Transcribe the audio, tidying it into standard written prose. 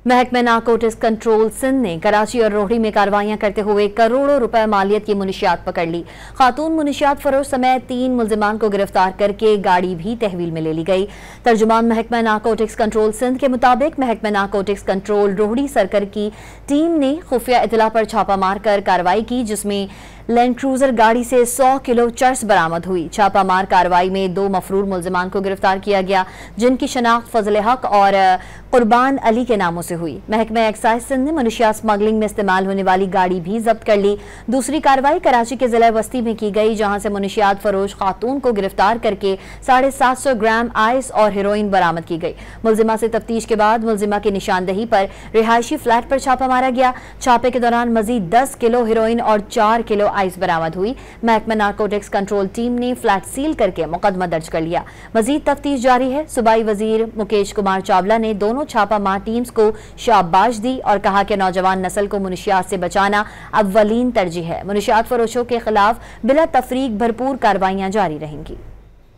महकमे narcotics control Sindh ने कराची और रोहड़ी में कार्रवाइयां करते हुए करोड़ों रुपए मालियत की मुनशियात पकड़ ली। खातून मुनशियात फरोश समेत 3 मुल्जिमान को गिरफ्तार करके गाड़ी भी तहवील में ले ली गई। तर्जुमान महकमा नारकोटिक्स कंट्रोल सिंध के मुताबिक महकमा नारकोटिक्स कंट्रोल रोहड़ी सर्कल की टीम ने खुफिया इतला पर छापा मारकर कार्रवाई की, जिसमें लैंड क्रूजर गाड़ी से 100 किलो चर्स बरामद हुई। छापामार कार्रवाई में 2 मफरूर मुल्जिमान को गिरफ्तार किया गया, जिनकी शनाख्त फजल हक और कुर्बान अली के नामों से हुई। महकमा एक्साइज सिंध ने मुनशियात स्मगलिंग में इस्तेमाल होने वाली गाड़ी भी जब्त कर ली। दूसरी कार्रवाई कराची के जिला वस्ती में की गई, जहां से मुनशियात फरोश खातून को गिरफ्तार करके 750 ग्राम आइस और हेरोइन बरामद की गई। मुल्जिमा से तफ्तीश के बाद मुल्जिमा की निशानदही पर रिहायशी फ्लैट पर छापा मारा गया। छापे के दौरान मजीद 10 किलो हेरोइन और 4 किलो आइस बरामद हुई। महकमा नारकोटिक्स कंट्रोल टीम ने फ्लैट सील करके मुकदमा दर्ज कर लिया। मजीद तफ्तीश जारी है। सूबाई वजीर मुकेश कुमार चावला ने दोनों छापामार टीम्स को शाबाश दी और कहा कि नौजवान नस्ल को मुनशियात से बचाना अव्वलीन तरजीह है। मुनशियात फरोशों के खिलाफ बिला तफरीक भरपूर कार्रवाइयां जारी रहेंगी।